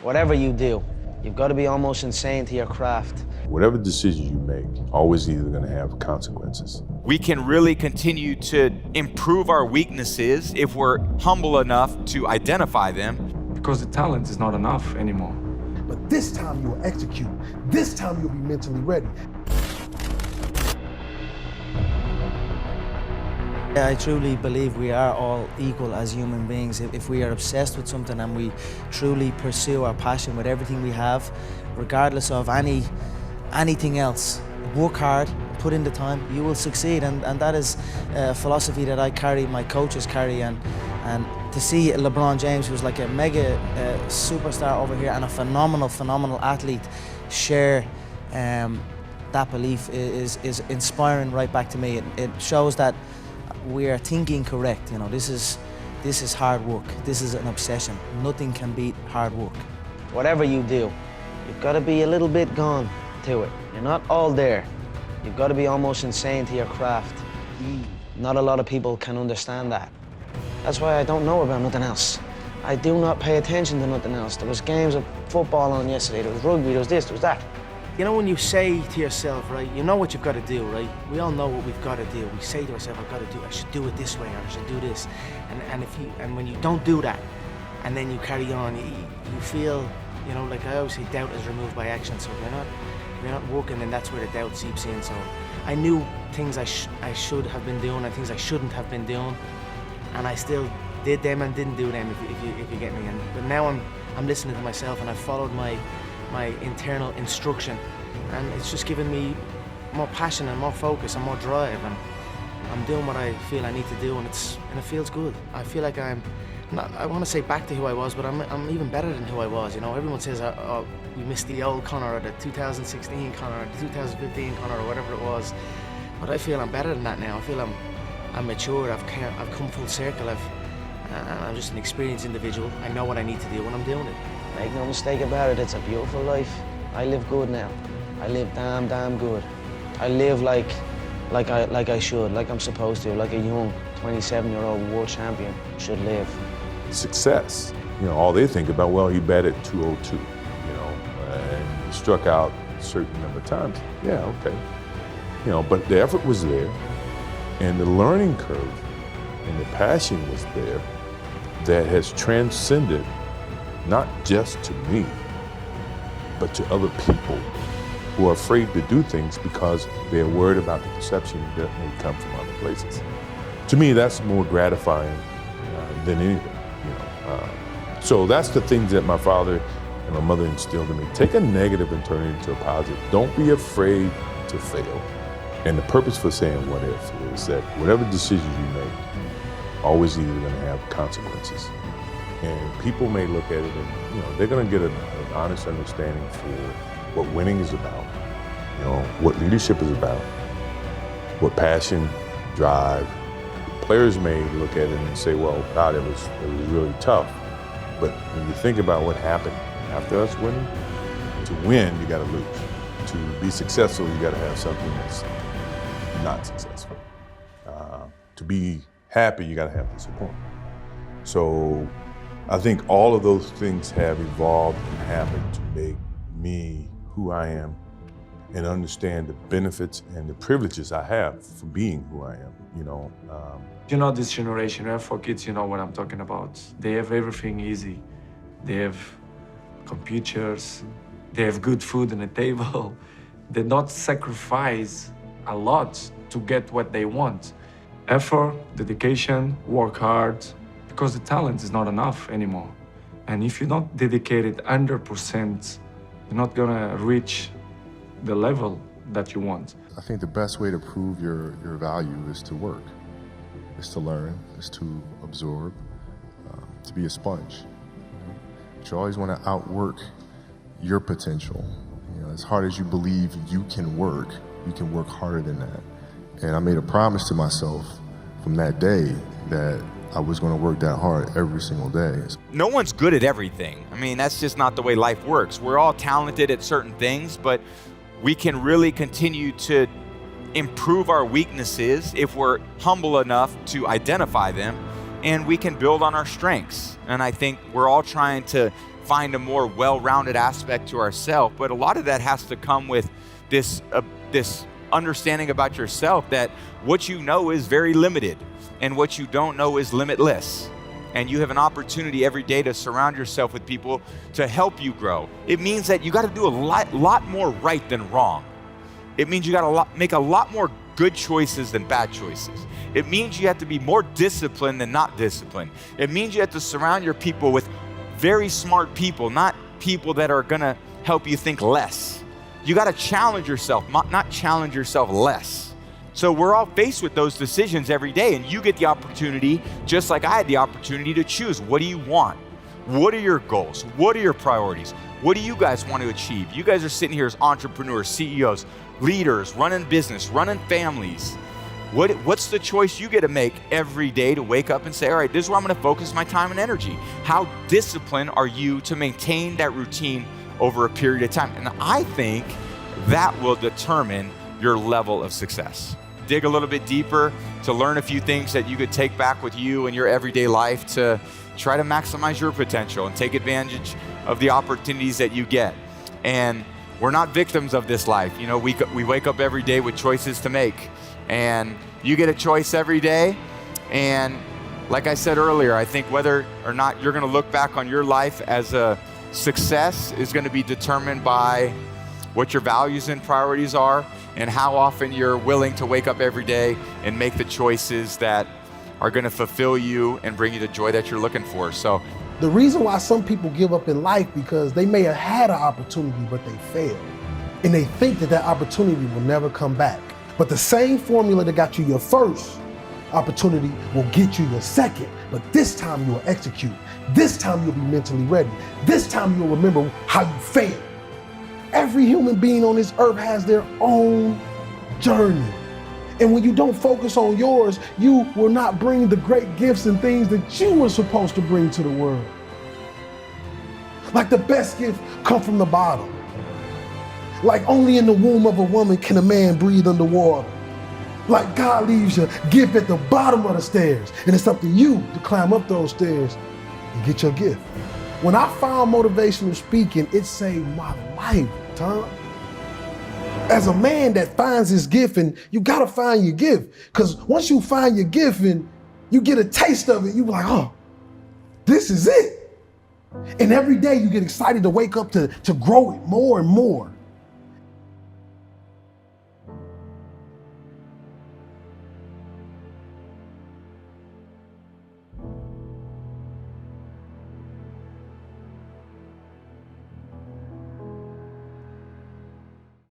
Whatever you do, you've got to be almost insane to your craft. Whatever decisions you make, always either going to have consequences. We can really continue to improve our weaknesses if we're humble enough to identify them. Because the talent is not enough anymore. But this time you'll execute. This time you'll be mentally ready. I truly believe we are all equal as human beings. If we are obsessed with something and we truly pursue our passion with everything we have, regardless of anything else, work hard, put in the time, you will succeed. And that is a philosophy that I carry, my coaches carry, and to see LeBron James, who's like a mega superstar over here and a phenomenal athlete, share that belief is inspiring right back to me. It shows that we are thinking correct. You know, this is hard work. This is an obsession. Nothing can beat hard work. Whatever you do, you've got to be a little bit gone to it. You're not all there. You've got to be almost insane to your craft. Not a lot of people can understand that. That's why I don't know about nothing else. I do not pay attention to nothing else. There was games of football on yesterday, there was rugby, there was this, there was that. You know when you say to yourself, right, you know what you've got to do, right? We all know what we've got to do. We say to ourselves, I've got to do, I should do it this way, or I should do this. And when you don't do that, and then you carry on, you feel, you know, like I always say, doubt is removed by action. So if you're not working, then that's where the doubt seeps in. So I knew things I should have been doing and things I shouldn't have been doing, and I still did them and didn't do them, if you get me. But now I'm listening to myself, and I followed my internal instruction, and it's just given me more passion and more focus and more drive, and I'm doing what I feel I need to do, and it feels good. I feel like I want to say back to who I was, but I'm even better than who I was. You know, everyone says, oh, we missed the old Conor, or the 2016 Conor, or the 2015 Conor, or whatever it was. But I feel I'm better than that now. I feel I'm matured. I've come full circle. I'm just an experienced individual. I know what I need to do when I'm doing it. Make no mistake about it, it's a beautiful life. I live good now. I live damn good. I live like I should, like I'm supposed to, like a young 27-year-old world champion should live. Success, you know, all they think about, well, he batted 202, you know, and he struck out a certain number of times. Yeah, okay. You know, but the effort was there, and the learning curve and the passion was there that has transcended not just to me, but to other people who are afraid to do things because they're worried about the perception that may come from other places. To me, that's more gratifying than anything, you know. So that's the things that my father and my mother instilled in me. Take a negative and turn it into a positive. Don't be afraid to fail. And the purpose for saying what if is that whatever decisions you make, always either going to have consequences. And people may look at it and, you know, they're going to get an honest understanding for what winning is about, you know, what leadership is about, what passion, drive. Players may look at it and say, well, God, it was really tough. But when you think about what happened after us winning, to win, you got to lose. To be successful, you got to have something that's not successful. To be happy, you got to have the support. So I think all of those things have evolved and happened to make me who I am and understand the benefits and the privileges I have for being who I am, you know. You know, this generation, for kids, you know what I'm talking about. They have everything easy. They have computers, they have good food on the table. They not sacrifice a lot to get what they want. Effort, dedication, work hard, because the talent is not enough anymore. And if you're not dedicated 100%, you're not gonna reach the level that you want. I think the best way to prove your value is to work, is to learn, is to absorb, to be a sponge. But you always wanna outwork your potential. You know, as hard as you believe you can work harder than that. And I made a promise to myself from that day that I was going to work that hard every single day. No one's good at everything. I mean, that's just not the way life works. We're all talented at certain things, but we can really continue to improve our weaknesses if we're humble enough to identify them, and we can build on our strengths. And I think we're all trying to find a more well-rounded aspect to ourselves. But a lot of that has to come with this understanding about yourself, that what you know is very limited and what you don't know is limitless. And you have an opportunity every day to surround yourself with people to help you grow. It means that you got to do a lot more right than wrong. It means you got to make a lot more good choices than bad choices. It means you have to be more disciplined than not disciplined. It means you have to surround your people with very smart people, not people that are gonna help you think less. You gotta challenge yourself, not challenge yourself less. So we're all faced with those decisions every day, and you get the opportunity, just like I had the opportunity, to choose. What do you want? What are your goals? What are your priorities? What do you guys want to achieve? You guys are sitting here as entrepreneurs, CEOs, leaders, running business, running families. What's the choice you get to make every day to wake up and say, all right, this is where I'm going to focus my time and energy? How disciplined are you to maintain that routine over a period of time? And I think that will determine your level of success. Dig a little bit deeper to learn a few things that you could take back with you in your everyday life to try to maximize your potential and take advantage of the opportunities that you get. And we're not victims of this life. You know, we wake up every day with choices to make. And you get a choice every day. And like I said earlier, I think whether or not you're going to look back on your life as a success is going to be determined by what your values and priorities are and how often you're willing to wake up every day and make the choices that are going to fulfill you and bring you the joy that you're looking for. So The reason why some people give up in life because they may have had an opportunity, but they failed. And they think that that opportunity will never come back. But the same formula that got you your first opportunity will get you your second. But this time you'll execute. This time you'll be mentally ready. This time you'll remember how you failed. Every human being on this earth has their own journey. And when you don't focus on yours, you will not bring the great gifts and things that you were supposed to bring to the world. Like the best gift come from the bottom. Like only in the womb of a woman can a man breathe underwater. Like God leaves your gift at the bottom of the stairs, and it's up to you to climb up those stairs and get your gift. When I found motivational speaking, it saved my life, Tom. As a man that finds his gift, and you gotta find your gift, because once you find your gift and you get a taste of it, you be like, oh, this is it. And every day you get excited to wake up to grow it more and more.